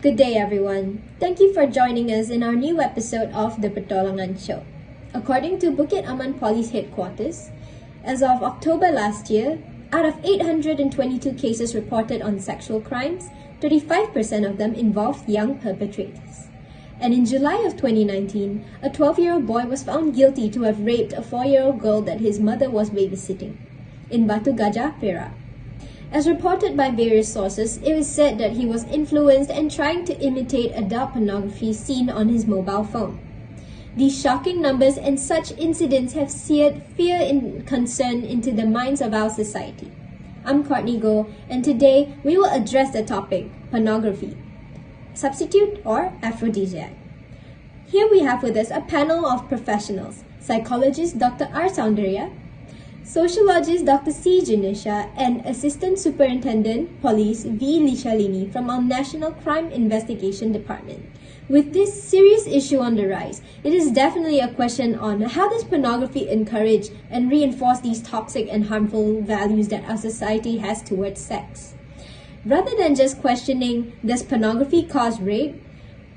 Good day, everyone. Thank you for joining us in our new episode of the Pertolongan show. According to Bukit Aman Police Headquarters, as of October last year, out of 822 cases reported on sexual crimes, 35% of them involved young perpetrators. And in July of 2019, a 12-year-old boy was found guilty to have raped a 4-year-old girl that his mother was babysitting in Batu Gajah, Perak. As reported by various sources, it was said that he was influenced and trying to imitate adult pornography seen on his mobile phone. These shocking numbers and such incidents have seared fear and concern into the minds of our society. I'm Courtney Goh, and today we will address the topic, pornography, substitute or aphrodisiac. Here we have with us a panel of professionals, psychologist Dr. R. Soundarya, sociologist Dr. C. Janisha, and Assistant Superintendent Police V. Lishalini from our National Crime Investigation Department. With this serious issue on the rise, it is definitely a question on how does pornography encourage and reinforce these toxic and harmful values that our society has towards sex. Rather than just questioning, does pornography cause rape?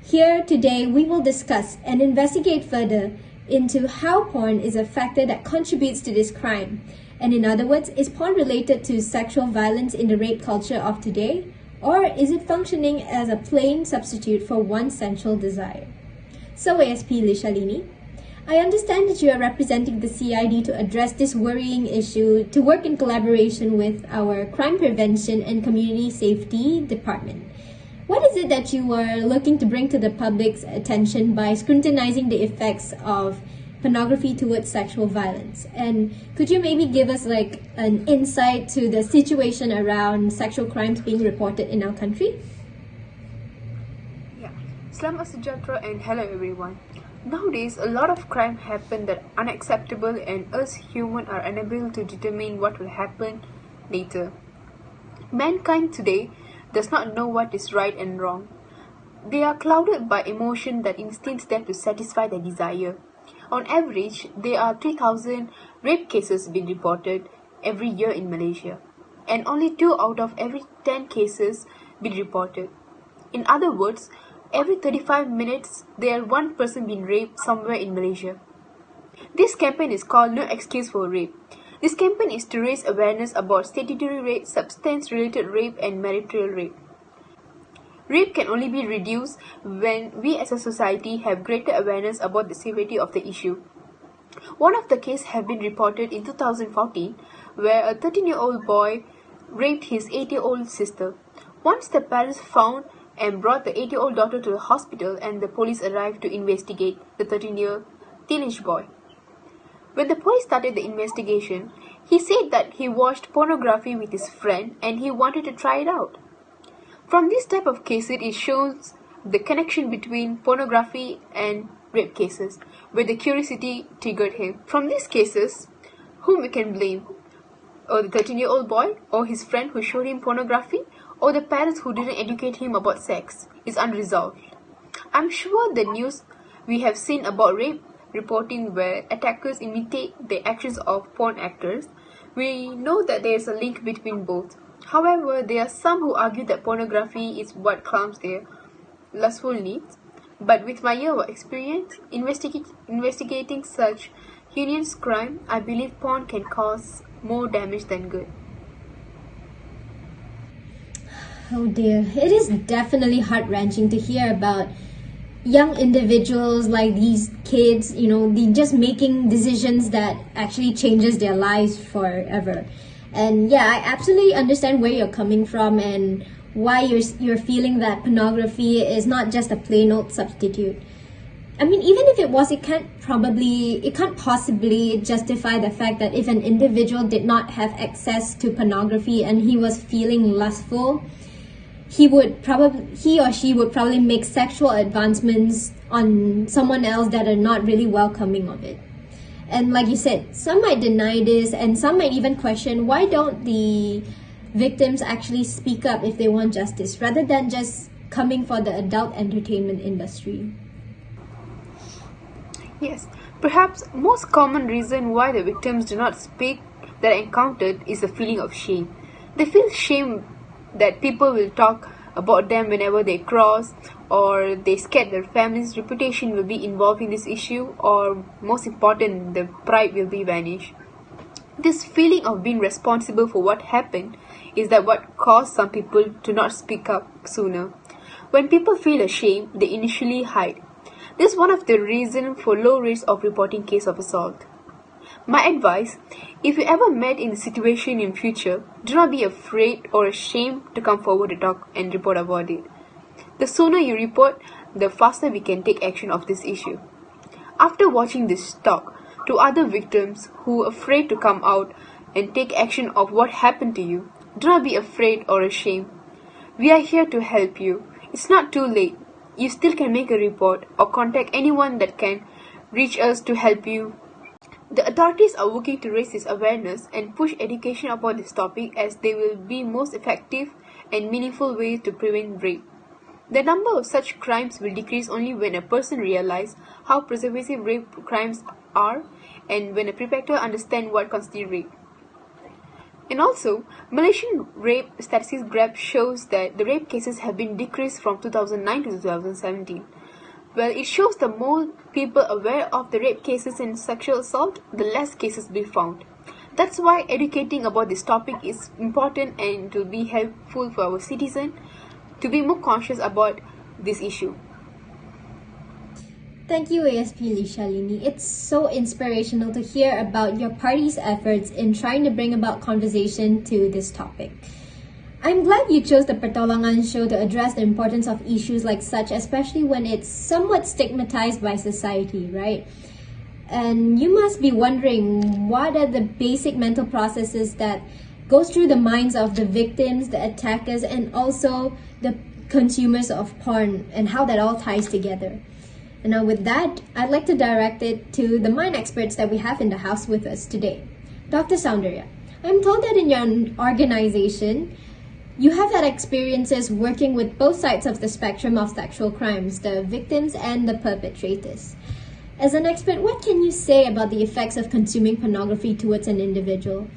Here today we will discuss and investigate further into how porn is a factor that contributes to this crime. And in other words, is porn related to sexual violence in the rape culture of today? Or is it functioning as a plain substitute for one's sensual desire? So ASP Lishalini, I understand that you are representing the CID to address this worrying issue, to work in collaboration with our Crime Prevention and Community Safety Department. What is it that you are looking to bring to the public's attention by scrutinizing the effects of pornography towards sexual violence? And could you maybe give us an insight to the situation around sexual crimes being reported in our country? Yeah, Selamat Sejahtera and hello everyone. Nowadays, a lot of crime happen that are unacceptable and us humans are unable to determine what will happen later. Mankind today does not know what is right and wrong. They are clouded by emotion that instincts them to satisfy their desire. On average, there are 3,000 rape cases being reported every year in Malaysia, and only 2 out of every 10 cases being reported. In other words, every 35 minutes, there is one person being raped somewhere in Malaysia. This campaign is called No Excuse for Rape. This campaign is to raise awareness about statutory rape, substance-related rape, and marital rape. Rape can only be reduced when we as a society have greater awareness about the severity of the issue. One of the cases have been reported in 2014 where a 13-year-old boy raped his 8-year-old sister. Once the parents found and brought the 8-year-old daughter to the hospital and the police arrived to investigate the 13-year teenage boy. When the police started the investigation, he said that he watched pornography with his friend and he wanted to try it out. From this type of cases, it shows the connection between pornography and rape cases, where the curiosity triggered him. From these cases, whom we can blame? Or the 13-year-old boy, or his friend who showed him pornography, or the parents who didn't educate him about sex, is unresolved. I'm sure the news we have seen about rape reporting where attackers imitate the actions of porn actors, we know that there is a link between both. However, there are some who argue that pornography is what calms their lustful needs. But with my year of experience investigating such heinous crime, I believe porn can cause more damage than good. Oh dear, it is definitely heart-wrenching to hear about young individuals like these kids, they just making decisions that actually changes their lives forever. And yeah, I absolutely understand where you're coming from and why you're feeling that pornography is not just a plain old substitute. I mean, even if it was, it can't possibly justify the fact that if an individual did not have access to pornography and he was feeling lustful, he or she would probably make sexual advancements on someone else that are not really welcoming of it. And like you said, some might deny this and some might even question why don't the victims actually speak up if they want justice rather than just coming for the adult entertainment industry. Yes, perhaps most common reason why the victims do not speak that are encountered is the feeling of shame. They feel shame that people will talk about them whenever they cross, or they scared their family's reputation will be involved in this issue, or most important, the pride will be vanished. This feeling of being responsible for what happened is that what caused some people to not speak up sooner. When people feel ashamed, they initially hide. This is one of the reasons for low rates of reporting case of assault. My advice, if you ever met in a situation in future, do not be afraid or ashamed to come forward to talk and report about it. The sooner you report, the faster we can take action of this issue. After watching this talk, to other victims who are afraid to come out and take action of what happened to you, do not be afraid or ashamed. We are here to help you. It's not too late. You still can make a report or contact anyone that can reach us to help you. The authorities are working to raise this awareness and push education about this topic, as they will be most effective and meaningful way to prevent rape. The number of such crimes will decrease only when a person realizes how pervasive rape crimes are, and when a perpetrator understands what constitutes rape. And also, Malaysian rape statistics graph shows that the rape cases have been decreased from 2009 to 2017. Well, it shows the more people aware of the rape cases and sexual assault, the less cases will be found. That's why educating about this topic is important, and to be helpful for our citizens to be more conscious about this issue. Thank you, ASP Lishalini. It's so inspirational to hear about your party's efforts in trying to bring about conversation to this topic. I'm glad you chose the Pertolongan show to address the importance of issues like such, especially when it's somewhat stigmatized by society, right? And you must be wondering, what are the basic mental processes that goes through the minds of the victims, the attackers, and also the consumers of porn, and how that all ties together. And now with that, I'd like to direct it to the mind experts that we have in the house with us today. Dr. Soundarya, I'm told that in your organization, you have had experiences working with both sides of the spectrum of sexual crimes, the victims and the perpetrators. As an expert, what can you say about the effects of consuming pornography towards an individual?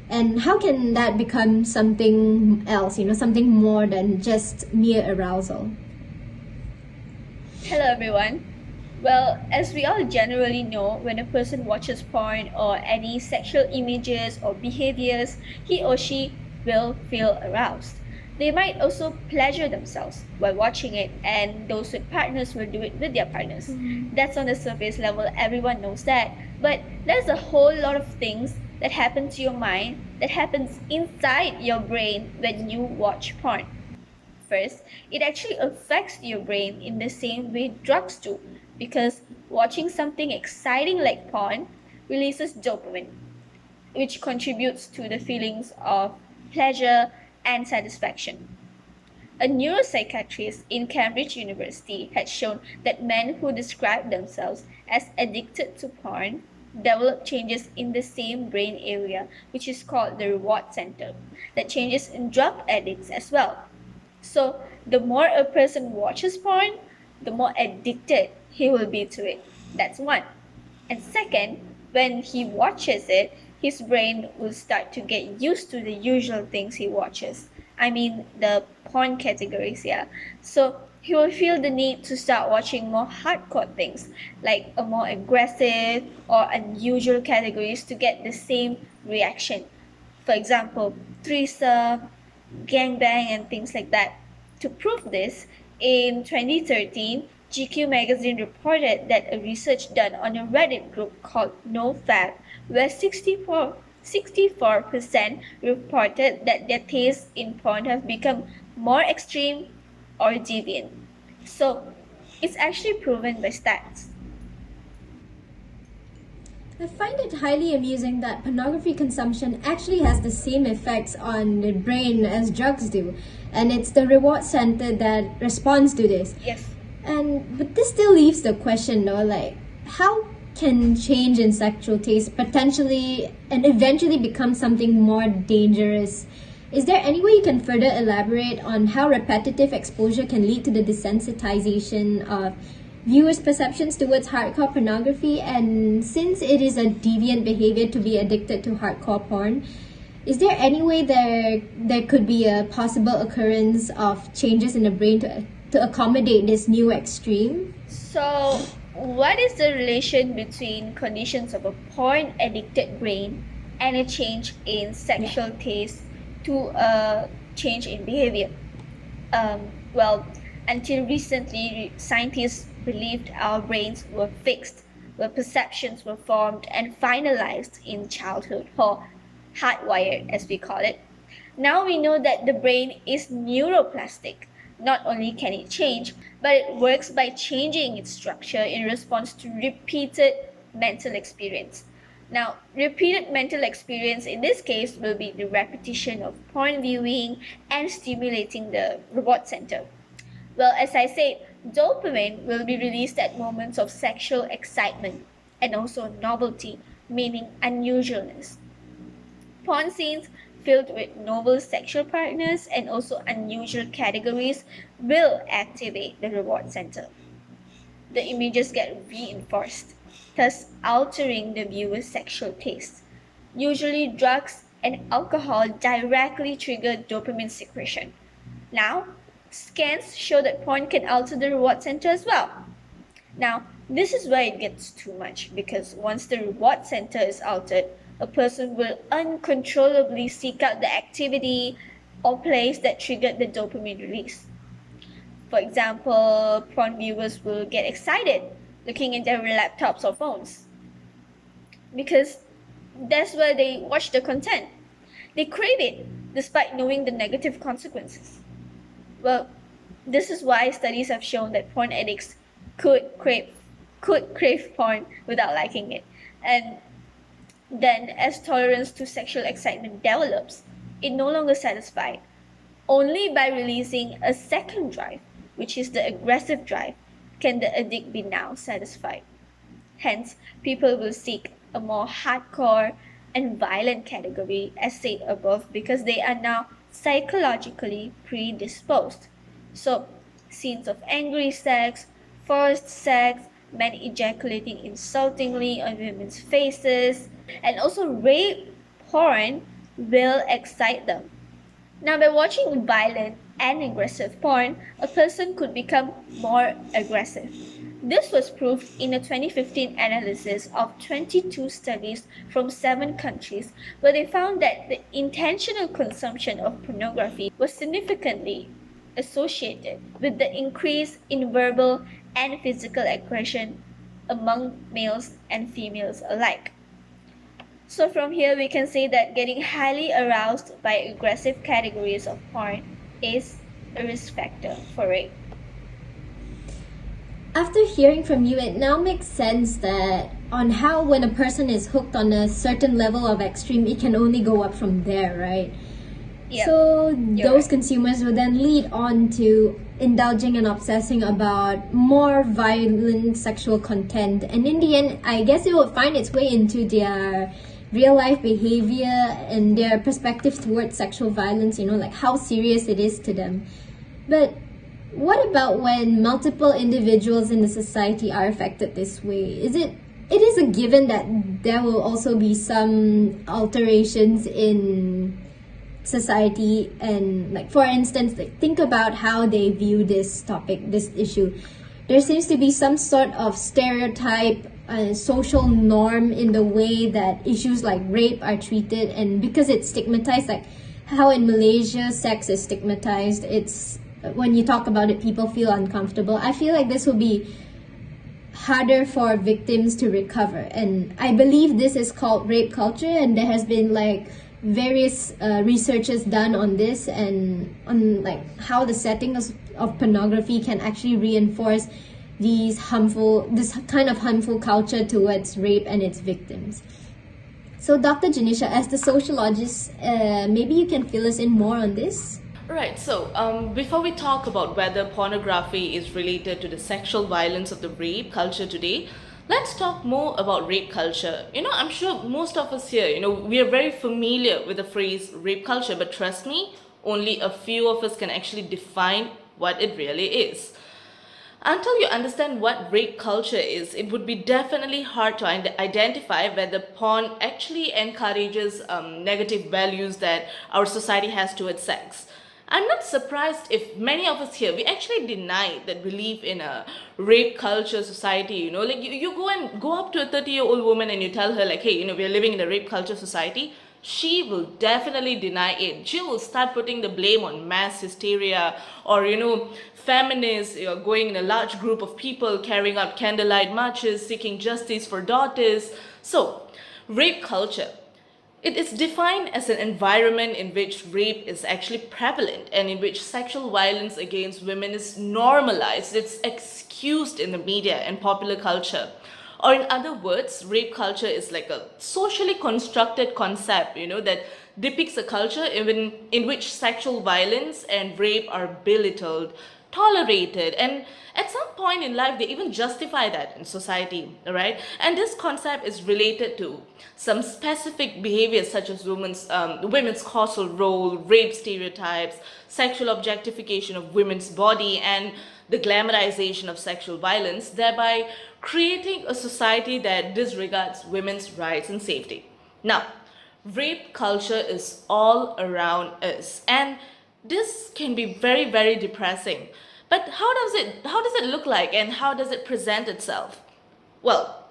And how can that become something else, something more than just mere arousal? Hello everyone. Well, as we all generally know, when a person watches porn or any sexual images or behaviors, he or she will feel aroused. They might also pleasure themselves while watching it, and those with partners will do it with their partners. That's on the surface level, everyone knows that. But there's a whole lot of things that happen to your mind, that happens inside your brain when you watch porn. First, it actually affects your brain in the same way drugs do, because watching something exciting like porn releases dopamine, which contributes to the feelings of pleasure and satisfaction. A neuropsychiatrist in Cambridge University had shown that men who describe themselves as addicted to porn develop changes in the same brain area, which is called the reward center, that changes in drug addicts as well. So the more a person watches porn, the more addicted he will be to it. That's one. And second, when he watches it, his brain will start to get used to the usual things he watches. I mean, the porn categories, yeah. So he will feel the need to start watching more hardcore things, like a more aggressive or unusual categories to get the same reaction. For example, threesome, gangbang, and things like that. To prove this, in 2013, GQ magazine reported that a research done on a Reddit group called NoFap, where 64% reported that their tastes in porn have become more extreme or deviant. So it's actually proven by stats. I find it highly amusing that pornography consumption actually has the same effects on the brain as drugs do, and it's the reward center that responds to this. Yes. But this still leaves the question though, like, how can change in sexual taste potentially and eventually become something more dangerous? Is there any way you can further elaborate on how repetitive exposure can lead to the desensitization of viewers' perceptions towards hardcore pornography? And since it is a deviant behavior to be addicted to hardcore porn, Is there any way there could be a possible occurrence of changes in the brain to accommodate this new extreme? So, what is the relation between conditions of a porn addicted brain and a change in sexual taste to a change in behavior? Well, until recently, scientists believed our brains were fixed, where perceptions were formed and finalized in childhood, or hardwired as we call it. Now we know that the brain is neuroplastic. Not only can it change, but it works by changing its structure in response to repeated mental experience. Now, repeated mental experience in this case will be the repetition of porn viewing and stimulating the reward center. Well, as I said, dopamine will be released at moments of sexual excitement and also novelty, meaning unusualness. Porn scenes filled with novel sexual partners and also unusual categories will activate the reward center. The images get reinforced, thus altering the viewer's sexual taste. Usually, drugs and alcohol directly trigger dopamine secretion. Now, scans show that porn can alter the reward center as well. Now, this is where it gets too much because once the reward center is altered, a person will uncontrollably seek out the activity or place that triggered the dopamine release. For example, porn viewers will get excited looking at their laptops or phones because that's where they watch the content. They crave it despite knowing the negative consequences. Well, this is why studies have shown that porn addicts could crave porn without liking it. And then as tolerance to sexual excitement develops, it no longer satisfies. Only by releasing a second drive, which is the aggressive drive, can the addict be now satisfied. Hence, people will seek a more hardcore and violent category as said above because they are now psychologically predisposed. So, scenes of angry sex, forced sex, men ejaculating insultingly on women's faces, and also rape porn will excite them. Now, by watching violent and aggressive porn, a person could become more aggressive. This was proved in a 2015 analysis of 22 studies from 7 countries, where they found that the intentional consumption of pornography was significantly associated with the increase in verbal and physical aggression among males and females alike. So from here we can say that getting highly aroused by aggressive categories of porn is a risk factor for rape. After hearing from you, it now makes sense that on how when a person is hooked on a certain level of extreme, it can only go up from there, right? Yep. So those right. consumers will then lead on to indulging and obsessing about more violent sexual content, and in the end, I guess it will find its way into their real life behavior and their perspective towards sexual violence, like how serious it is to them. But what about when multiple individuals in the society are affected this way? It is a given that there will also be some alterations in society, and for instance, think about how they view this topic, this issue. There seems to be some sort of stereotype, social norm in the way that issues like rape are treated, and because it's stigmatized, like how in Malaysia sex is stigmatized, it's when you talk about it, people feel uncomfortable. I feel like this will be harder for victims to recover, and I believe this is called rape culture, and there has been various researches done on this and on how the settings of pornography can actually reinforce this kind of harmful culture towards rape and its victims. So Dr. Janisha, as the sociologist, maybe you can fill us in more on this? Right, so before we talk about whether pornography is related to the sexual violence of the rape culture today, let's talk more about rape culture. I'm sure most of us here, we are very familiar with the phrase rape culture, but trust me, only a few of us can actually define what it really is. Until you understand what rape culture is, it would be definitely hard to identify whether porn actually encourages negative values that our society has towards sex. I'm not surprised if many of us here, we actually deny that we live in a rape culture society. Like you go up to a 30-year-old woman and you tell her like, hey, we're living in a rape culture society. She will definitely deny it. She will start putting the blame on mass hysteria, or feminists going in a large group of people carrying out candlelight marches seeking justice for daughters. So rape culture, it is defined as an environment in which rape is actually prevalent and in which sexual violence against women is normalized, it's excused in the media and popular culture. Or in other words, rape culture is like a socially constructed concept, that depicts a culture even in which sexual violence and rape are belittled, tolerated, and at some point in life they even justify that in society, right? And this concept is related to some specific behaviors such as women's causal role, rape stereotypes, sexual objectification of women's body, and the glamorization of sexual violence, thereby creating a society that disregards women's rights and safety. Now, rape culture is all around us, and this can be very, very depressing. But how does it look like, and how does it present itself? Well,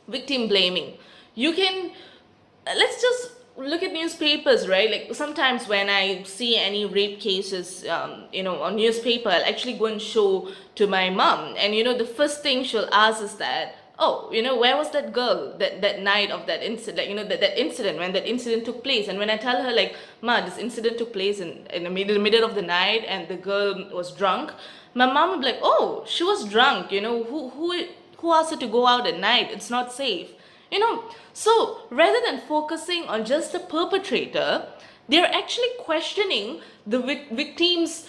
victim blaming. You can let's just look at newspapers, right? Like sometimes when I see any rape cases, on newspaper, I'll actually go and show to my mom, and the first thing she'll ask is that, oh, where was that girl that night of that incident, that incident, when that incident took place. And when I tell her like, ma, this incident took place in the middle of the night and the girl was drunk, my mom would be like, oh, she was drunk, who asked her to go out at night? It's not safe. So rather than focusing on just the perpetrator, they're actually questioning the victim's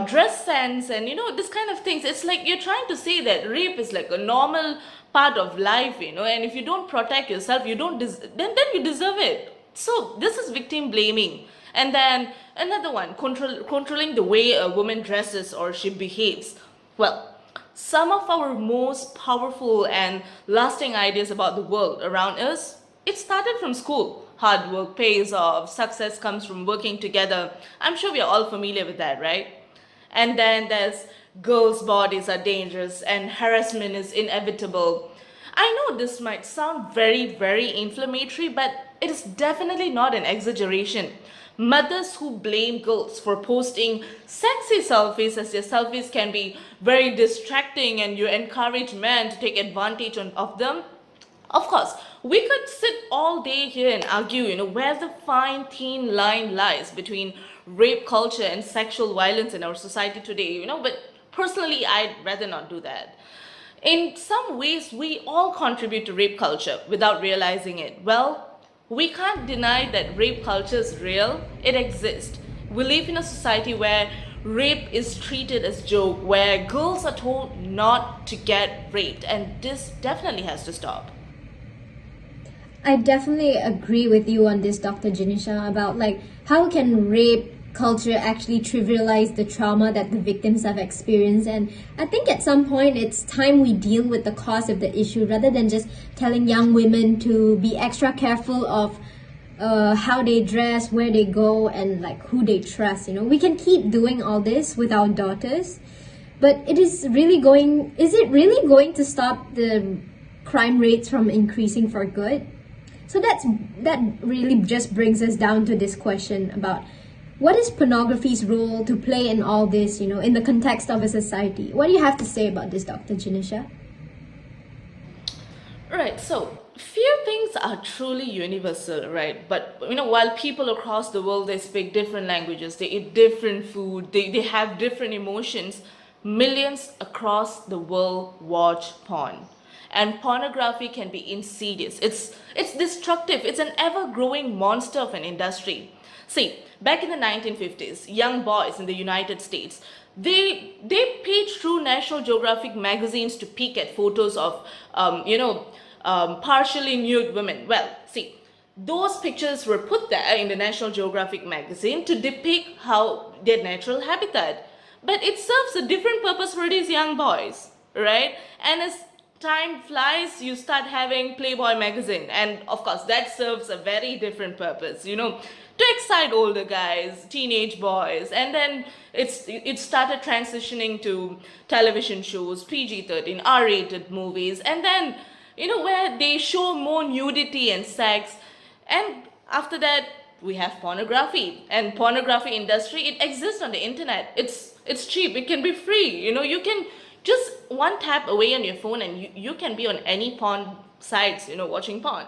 dress sense and this kind of things. It's like you're trying to say that rape is like a normal part of life, and if you don't protect yourself, you don't then you deserve it. So this is victim blaming. And then another one, controlling the way a woman dresses or she behaves. Well, some of our most powerful and lasting ideas about the world around us, it started from school. Hard work pays off, success comes from working together. I'm sure we are all familiar with that, right? And then there's girls' bodies are dangerous and harassment is inevitable. I know this might sound very, very inflammatory, but it is definitely not an exaggeration. Mothers who blame girls for posting sexy selfies as their selfies can be very distracting and you encourage men to take advantage of them. Of course, we could sit all day here and argue, where the fine thin line lies between rape culture and sexual violence in our society today, but personally, I'd rather not do that. In some ways, we all contribute to rape culture without realizing it. Well, we can't deny that rape culture is real, it exists. We live in a society where rape is treated as joke, where girls are told not to get raped, and this definitely has to stop. I definitely agree with you on this, Dr. Janisha, about like how can rape culture actually trivialize the trauma that the victims have experienced. And I think at some point it's time we deal with the cause of the issue rather than just telling young women to be extra careful of how they dress, where they go, and like who they trust. We can keep doing all this with our daughters, but is it really going to stop the crime rates from increasing for good? So that really just brings us down to this question about what is pornography's role to play in all this, in the context of a society? What do you have to say about this, Dr. Janisha? Right, so few things are truly universal, right? But while people across the world they speak different languages, they eat different food, they have different emotions, millions across the world watch porn. And pornography can be insidious. It's destructive. It's an ever-growing monster of an industry. See, back in the 1950s, young boys in the United States, they paged through National Geographic magazines to peek at photos of partially nude women. Well, see, those pictures were put there in the National Geographic magazine to depict how their natural habitat. but it serves a different purpose for these young boys, right? And as time flies, you start having Playboy magazine, and of course that serves a very different purpose, to excite older guys, teenage boys. And then it started transitioning to television shows, PG-13, R-rated movies, and then where they show more nudity and sex. And after that, we have pornography. And pornography industry, it exists on the internet. It's cheap, it can be free. You can just one tap away on your phone, and you can be on any porn sites, watching porn.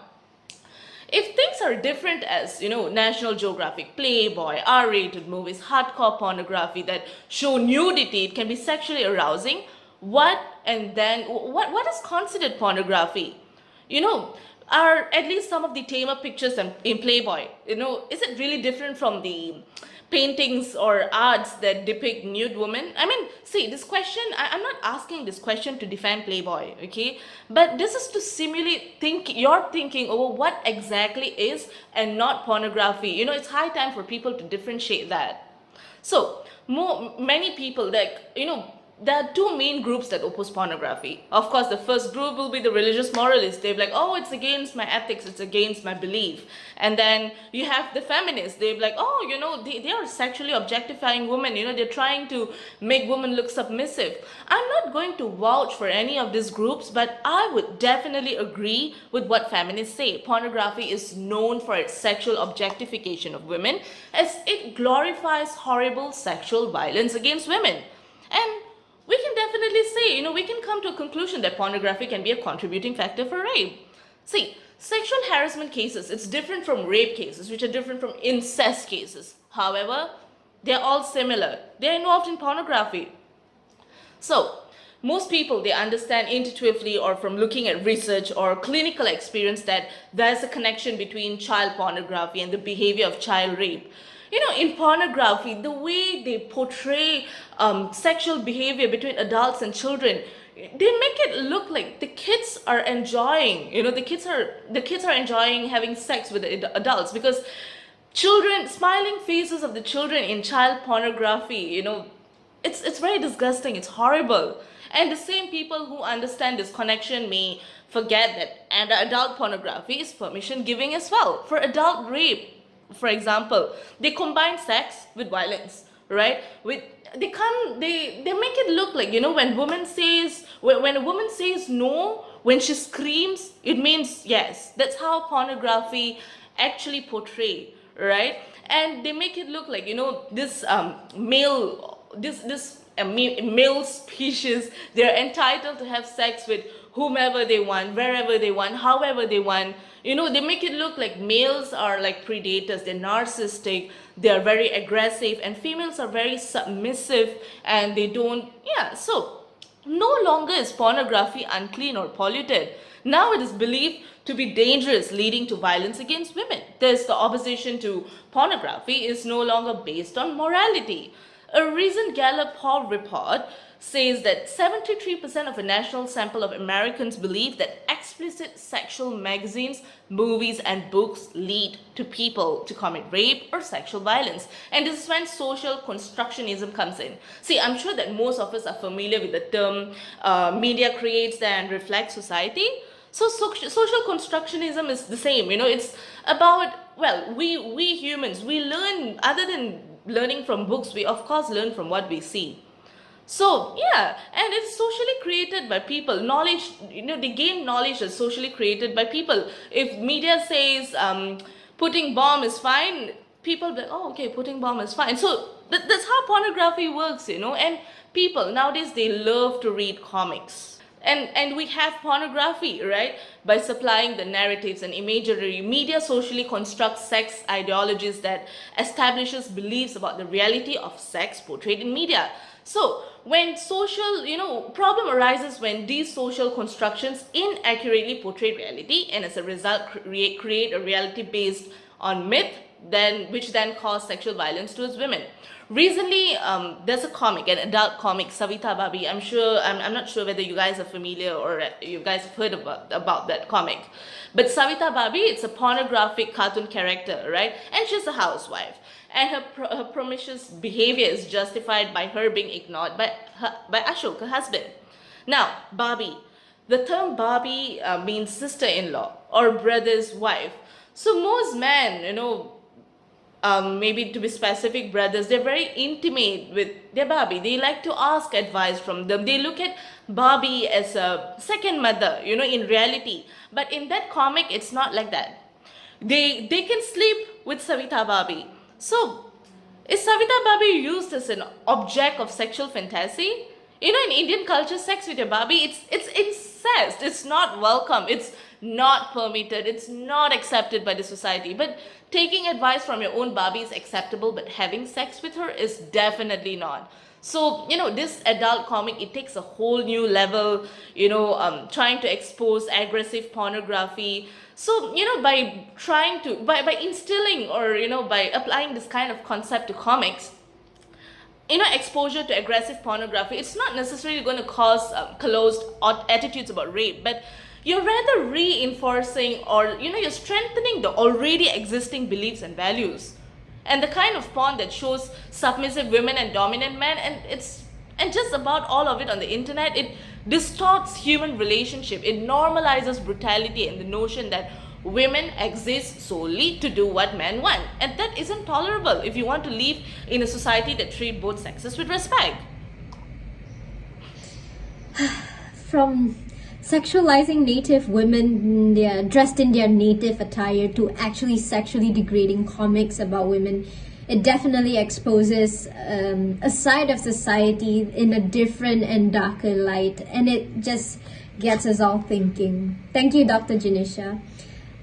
If things are different as, National Geographic, Playboy, R-rated movies, hardcore pornography that show nudity, it can be sexually arousing, what is considered pornography? Are at least some of the tamer pictures in Playboy, is it really different from the paintings or arts that depict nude women? I mean, see, this question, I'm not asking this question to defend Playboy, okay? But this is to simulate your thinking over what exactly is and not pornography. It's high time for people to differentiate that. So, many people, there are two main groups that oppose pornography. Of course, the first group will be the religious moralists. They're like, oh, it's against my ethics, it's against my belief. And then you have the feminists. They're like, oh, they are sexually objectifying women. They're trying to make women look submissive. I'm not going to vouch for any of these groups, but I would definitely agree with what feminists say. Pornography is known for its sexual objectification of women, as it glorifies horrible sexual violence against women. And we can definitely say, we can come to a conclusion that pornography can be a contributing factor for rape. See, sexual harassment cases, it's different from rape cases, which are different from incest cases. However, they're all similar. They're involved in pornography. So, most people, they understand intuitively or from looking at research or clinical experience that there's a connection between child pornography and the behavior of child rape. In pornography, the way they portray sexual behavior between adults and children, they make it look like the kids are enjoying, the kids are enjoying having sex with the adults, because smiling faces of the children in child pornography, it's very disgusting, it's horrible. And the same people who understand this connection may forget that adult pornography is permission giving as well. For adult rape, for example, they combine sex with violence, right? They make it look like, when a woman says no, when she screams, it means yes. That's how pornography actually portray, right? And they make it look like, this male species, they're entitled to have sex with whomever they want, wherever they want, however they want. They make it look like males are like predators, they're narcissistic, they're very aggressive, and females are very submissive, and they don't, so no longer is pornography unclean or polluted. Now it is believed to be dangerous, leading to violence against women. Thus, the opposition to pornography is no longer based on morality. A recent Gallup poll report says that 73% of a national sample of Americans believe that explicit sexual magazines, movies, and books lead to people to commit rape or sexual violence. And this is when social constructionism comes in. See, I'm sure that most of us are familiar with the term media creates and reflects society. So social constructionism is the same. It's about, we humans, we learn, other than learning from books, we of course learn from what we see. So, and it's socially created by people. Knowledge, they gain knowledge that's socially created by people. If media says putting bomb is fine, people be like, oh, okay, putting bomb is fine. So, that's how pornography works, and people, nowadays, they love to read comics. And we have pornography, right? By supplying the narratives and imagery, media socially constructs sex ideologies that establishes beliefs about the reality of sex portrayed in media. So when social, problem arises when these social constructions inaccurately portray reality, and as a result create a reality based on myth, which then cause sexual violence towards women. Recently, there's a comic, an adult comic, Savita Babi. I'm not sure whether you guys are familiar or you guys have heard about that comic. But Savita Babi, it's a pornographic cartoon character, right? And she's a housewife. And her promiscuous behavior is justified by her being ignored by Ashok, her husband. Now, Barbie. The term Barbie means sister-in-law or brother's wife. So most men, maybe to be specific, brothers, they're very intimate with their Barbie. They like to ask advice from them. They look at Barbie as a second mother, in reality. But in that comic, it's not like that. They can sleep with Savita Barbie. So, is Savita Barbie used as an object of sexual fantasy? In Indian culture, sex with your Barbie, it's incest. It's not welcome. It's not permitted. It's not accepted by the society. But taking advice from your own Barbie is acceptable, but having sex with her is definitely not. So, this adult comic, it takes a whole new level, trying to expose aggressive pornography. So, by instilling or, by applying this kind of concept to comics, exposure to aggressive pornography, it's not necessarily going to cause closed attitudes about rape, but you're rather reinforcing or, you're strengthening the already existing beliefs and values. And the kind of porn that shows submissive women and dominant men, and just about all of it on the internet, it distorts human relationship. It normalizes brutality and the notion that women exist solely to do what men want. And that isn't tolerable if you want to live in a society that treats both sexes with respect. From sexualizing native women, they're dressed in their native attire, to actually sexually degrading comics about women, it definitely exposes a side of society in a different and darker light, and it just gets us all thinking. Thank you, Dr. Janisha.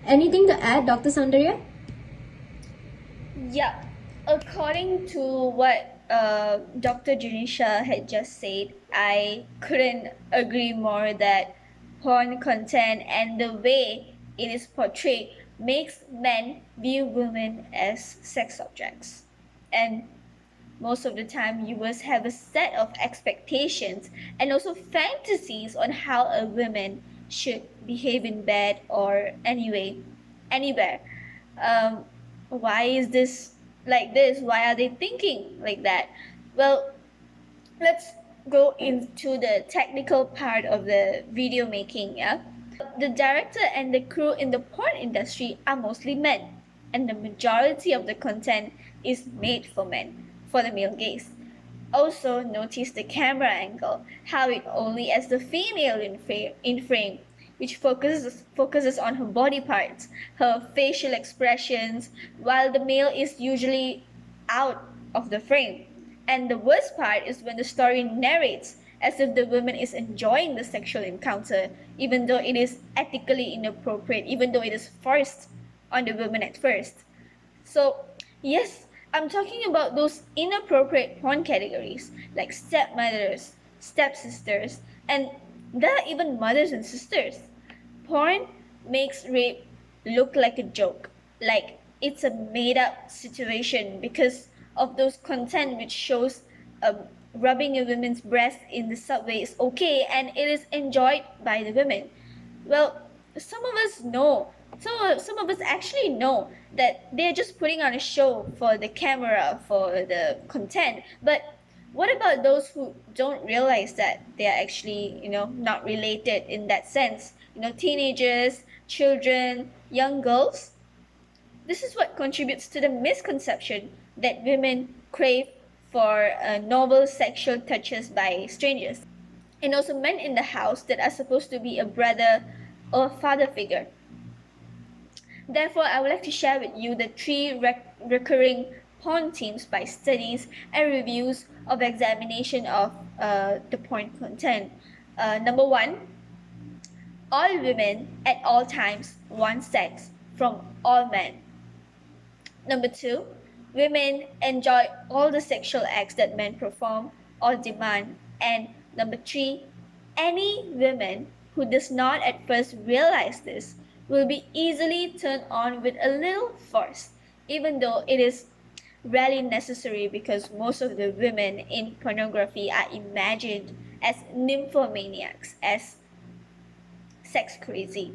Anything to add, Dr. Soundarya? Yeah, according to what Dr. Janisha had just said, I couldn't agree more that porn content and the way it is portrayed makes men view women as sex objects. And most of the time, you must have a set of expectations and also fantasies on how a woman should behave in bed or anywhere. Why is this like this? Why are they thinking like that? Well, let's go into the technical part of the video making. The director and the crew in the porn industry are mostly men, and the majority of the content is made for men, for the male gaze. Also, notice the camera angle, how it only has the female in frame, which focuses on her body parts, her facial expressions, while the male is usually out of the frame. And the worst part is when the story narrates as if the woman is enjoying the sexual encounter, even though it is ethically inappropriate, even though it is forced on the woman at first. So, yes, I'm talking about those inappropriate porn categories like stepmothers, stepsisters, and there are even mothers and sisters. Porn makes rape look like a joke, like it's a made up situation because of those content which shows rubbing a woman's breast in the subway is okay and it is enjoyed by the women. Well, some of us know, some of us actually know that they're just putting on a show for the camera, for the content. But what about those who don't realize that they are actually, not related in that sense? Teenagers, children, young girls. This is what contributes to the misconception that women crave for novel sexual touches by strangers, and also men in the house that are supposed to be a brother or father figure. Therefore, I would like to share with you the three recurring porn themes by studies and reviews of examination of the porn content. Number one, all women at all times want sex from all men. Number two, women enjoy all the sexual acts that men perform or demand. And number three, any woman who does not at first realize this will be easily turned on with a little force even though it is rarely necessary because most of the women in pornography are imagined as nymphomaniacs, as sex crazy,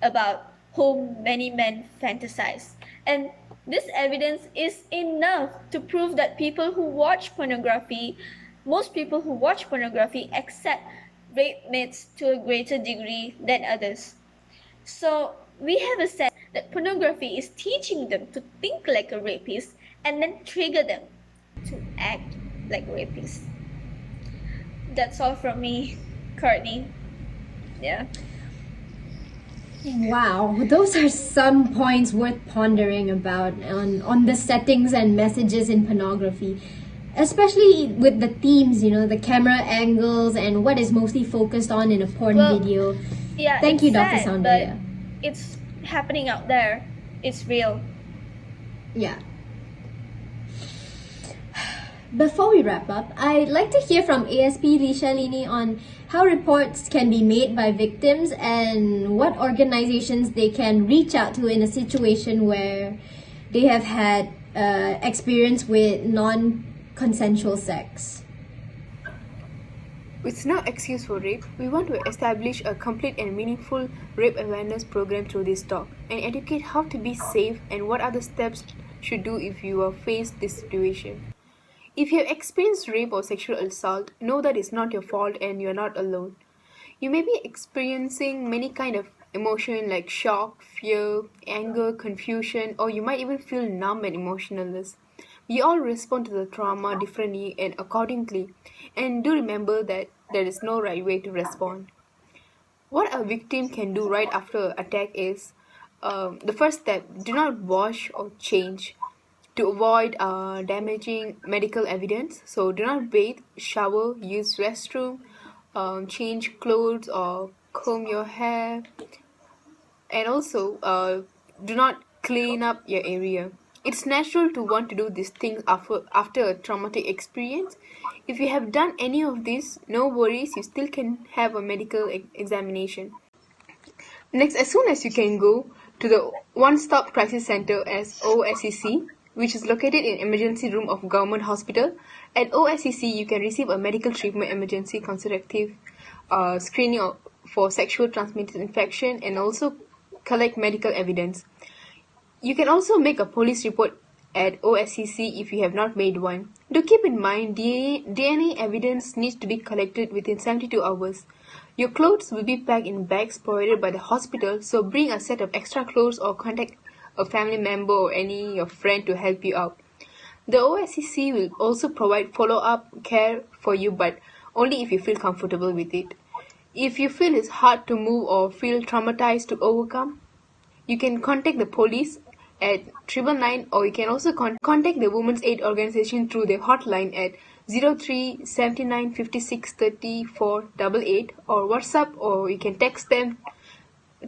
about whom many men fantasize. And this evidence is enough to prove that most people who watch pornography accept rape myths to a greater degree than others. So we have a sense that pornography is teaching them to think like a rapist and then trigger them to act like rapists. That's all from me, Courtney. Yeah. Wow, those are some points worth pondering about on the settings and messages in pornography, especially with the themes, the camera angles and what is mostly focused on in a porn video. Yeah, Thank you, Dr. sad, Soundarya. but it's happening out there. It's real. Yeah. Before we wrap up, I'd like to hear from ASP Lishalini on how reports can be made by victims and what organizations they can reach out to in a situation where they have had experience with non-consensual sex. With no excuse for rape, we want to establish a complete and meaningful rape awareness program through this talk and educate how to be safe and what other steps should do if you are faced this situation. If you have experienced rape or sexual assault, know that it's not your fault and you're not alone. You may be experiencing many kind of emotion like shock, fear, anger, confusion, or you might even feel numb and emotionless. We all respond to the trauma differently and accordingly, and do remember that there is no right way to respond. What a victim can do right after an attack is the first step: do not wash or change to avoid damaging medical evidence. So do not bathe, shower, use restroom, change clothes or comb your hair, and also do not clean up your area. It's natural to want to do these things after a traumatic experience. If you have done any of this, no worries, you still can have a medical examination. Next, as soon as you can go to the One Stop Crisis Center as OSCC, which is located in emergency room of government hospital. At OSCC, you can receive a medical treatment emergency consultative screening for sexual transmitted infection and also collect medical evidence. You can also make a police report at OSCC if you have not made one. Do keep in mind DNA evidence needs to be collected within 72 hours. Your clothes will be packed in bags provided by the hospital, so bring a set of extra clothes or contact a family member or any your friend to help you out. The OSCC will also provide follow-up care for you, but only if you feel comfortable with it. If you feel it's hard to move or feel traumatized to overcome, you can contact the police at 999, or you can also contact the Women's Aid Organization through their hotline at 03 79 56 34 88 or WhatsApp, or you can text them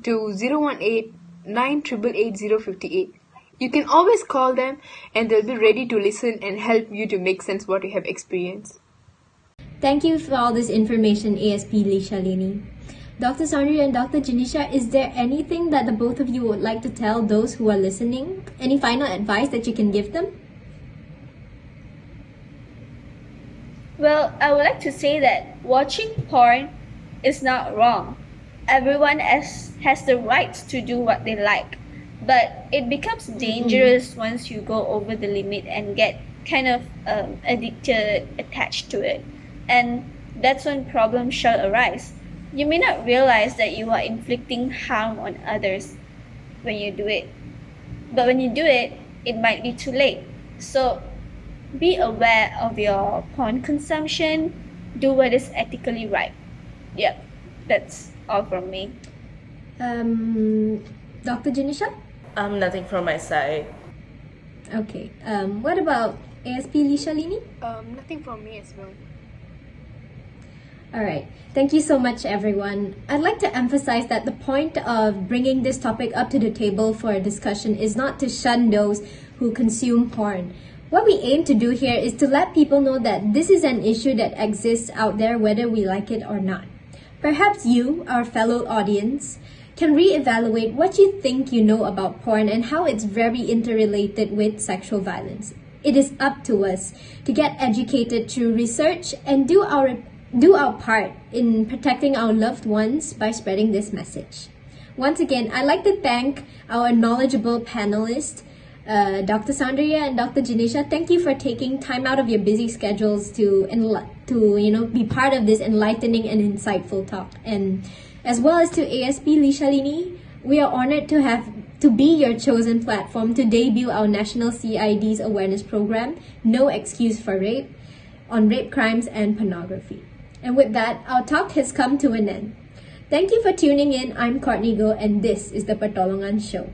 to 018 9888058. You can always call them and they'll be ready to listen and help you to make sense what you have experienced. Thank you for all this information, ASP Lishalini. Dr. Sandri and Dr. Janisha, is there anything that the both of you would like to tell those who are listening? Any final advice that you can give them? Well, I would like to say that watching porn is not wrong. Everyone has the right to do what they like, but it becomes dangerous once you go over the limit and get kind of addicted, attached to it. And that's when problems shall arise. You may not realize that you are inflicting harm on others when you do it. But when you do it, it might be too late. So be aware of your porn consumption. Do what is ethically right. Yep, that's all from me. Dr. Janisha? Nothing from my side. Okay. What about ASP Lishalini? Nothing from me as well. Alright, thank you so much everyone. I'd like to emphasize that the point of bringing this topic up to the table for a discussion is not to shun those who consume porn. What we aim to do here is to let people know that this is an issue that exists out there whether we like it or not. Perhaps you, our fellow audience, can reevaluate what you think you know about porn and how it's very interrelated with sexual violence. It is up to us to get educated through research and do our part in protecting our loved ones by spreading this message. Once again, I'd like to thank our knowledgeable panelists, Dr. Sandria and Dr. Janisha. Thank you for taking time out of your busy schedules to be part of this enlightening and insightful talk. And as well as to ASP Lishalini, we are honored to be your chosen platform to debut our National CID's awareness program, No Excuse for Rape, on rape crimes and pornography. And with that, our talk has come to an end. Thank you for tuning in. I'm Courtney Go, and this is the Pertolongan Show.